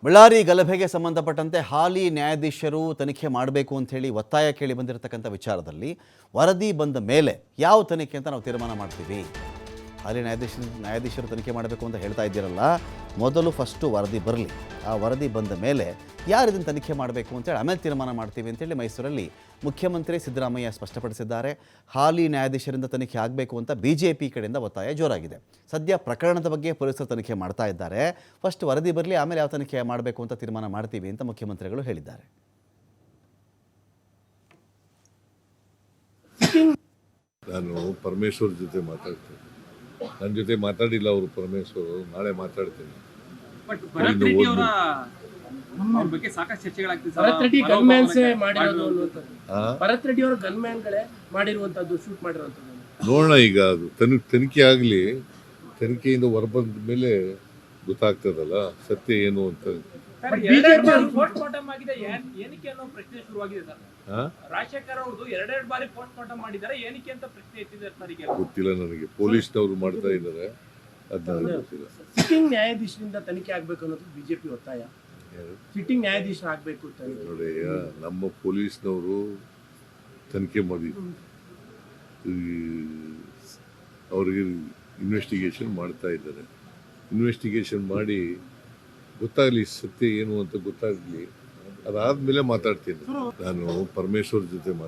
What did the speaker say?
ಬಳ್ಳಾರಿ ಗಲಭೆಗೆ ಸಂಬಂಧಪಟ್ಟಂತೆ ಹಾಲಿ ನ್ಯಾಯಾಧೀಶರು ತನಿಖೆ ಮಾಡಬೇಕು ಅಂತ ಹೇಳಿ ಒತ್ತಾಯ ಕೇಳಿ ಬಂದಿರತಕ್ಕಂಥ ವಿಚಾರದಲ್ಲಿ ವರದಿ ಬಂದ ಮೇಲೆ ಯಾವ ತನಿಖೆ ಅಂತ ನಾವು ತೀರ್ಮಾನ ಮಾಡ್ತೀವಿ. ಹಾಲಿ ನ್ಯಾಯಾಧೀಶರು ತನಿಖೆ ಮಾಡಬೇಕು ಅಂತ ಹೇಳ್ತಾ ಇದ್ದೀರಲ್ಲ, ಮೊದಲು ಫಸ್ಟು ವರದಿ ಬರಲಿ, ಆ ವರದಿ ಬಂದ ಮೇಲೆ ಯಾರು ಇದನ್ನು ತನಿಖೆ ಮಾಡಬೇಕು ಅಂತೇಳಿ ಆಮೇಲೆ ತೀರ್ಮಾನ ಮಾಡ್ತೀವಿ ಅಂತೇಳಿ ಮೈಸೂರಲ್ಲಿ ಮುಖ್ಯಮಂತ್ರಿ ಸಿದ್ದರಾಮಯ್ಯ ಸ್ಪಷ್ಟಪಡಿಸಿದ್ದಾರೆ. ಹಾಲಿ ನ್ಯಾಯಾಧೀಶರಿಂದ ತನಿಖೆ ಆಗಬೇಕು ಅಂತ BJP ಕಡೆಯಿಂದ ಒತ್ತಾಯ ಜೋರಾಗಿದೆ. ಸದ್ಯ ಪ್ರಕರಣದ ಬಗ್ಗೆ ಪೊಲೀಸರು ತನಿಖೆ ಮಾಡ್ತಾ ಇದ್ದಾರೆ. ಫಸ್ಟ್ ವರದಿ ಬರಲಿ, ಆಮೇಲೆ ಯಾವ ತನಿಖೆ ಮಾಡಬೇಕು ಅಂತ ತೀರ್ಮಾನ ಮಾಡ್ತೀವಿ ಅಂತ ಮುಖ್ಯಮಂತ್ರಿಗಳು ಹೇಳಿದ್ದಾರೆ. ನಾನು ಪರಮೇಶ್ವರ್ ಜೊತೆ ಮಾತಾಡ್ತೀನಿ. ನನ್ನ ಜೊತೆ ಮಾತಾಡಿಲ್ಲ ಅವರು ಪರಮೇಶ್ವರ್, ನಾಳೆ ಮಾತಾಡ್ತೀನಿ. ಭರತ್ ರೆಡ್ಡಿ ಅವರು ಗನ್ಮ್ಯಾನ್ಗಳೇ ಮಾಡಿರುವಂತದ್ದು, ಶೂಟ್ ಮಾಡಿರುವಂತದ್ದು. ನೋಡೋಣ, ಈಗ ಅದು ತನಿಖೆ ಆಗಲಿ. ತನಿಖೆಯಿಂದ ಹೊರಬಂದ ಮೇಲೆ ಗೊತ್ತಾಗ್ತದಲ್ಲ ಸತ್ಯ ಏನು ಅಂತ. ಪೋಸ್ಟ್ ಮಾರ್ಟಮ್ ಆಗಿದೆ, ಏನಕ್ಕೆ ಅನ್ನೋ ಪ್ರಶ್ನೆ ಶುರುವಾಗಿದೆ ಸರ್. ರಾಜಶೇಖರ್ ಅವ್ರದ್ದು ಎರಡೆರಡು ಬಾರಿ ಪೋಸ್ಟ್ ಮಾರ್ಟಮ್ ಮಾಡಿದ್ದಾರೆ, ಏನಕ್ಕೆ ಅಂತ ಪ್ರಶ್ನೆ ಎತ್ತಿದ್ದಾರೆ ಸರ್. ಈಗ ಗೊತ್ತಿಲ್ಲ ನನಗೆ, ಪೊಲೀಸ್ನವರು ಮಾಡ್ತಾ ಇದ್ದಾರೆ, ಅದನ್ನ ಗೊತ್ತಿಲ್ಲ. ಸಿಟ್ಟಿಂಗ್ ನ್ಯಾಯಾಧೀಶರಿಂದ ತನಿಖೆ ಆಗ್ಬೇಕು ಅನ್ನೋದು BJP ಒತ್ತಾಯ. ಸಿಟ್ಟಿಂಗ್ ನ್ಯಾಯಾಧೀಶರು ಆಗ್ಬೇಕು ಅಂತ ನೋಡಿ, ನಮ್ಮ ಪೊಲೀಸ್ನವರು ತನಿಖೆ ಮಾಡಿ ಅವ್ರಿಗೆ ಇನ್ವೆಸ್ಟಿಗೇಷನ್ ಮಾಡ್ತಾ ಇದ್ದಾರೆ. ಇನ್ವೆಸ್ಟಿಗೇಷನ್ ಮಾಡಿ ಗೊತ್ತಾಗಲಿ ಸತ್ಯ ಏನು ಅಂತ ಗೊತ್ತಾಗಲಿ, ಅದಾದ್ಮೇಲೆ ಮಾತಾಡ್ತೀನಿ. ನಾನು ಪರಮೇಶ್ವರ್ ಜೊತೆ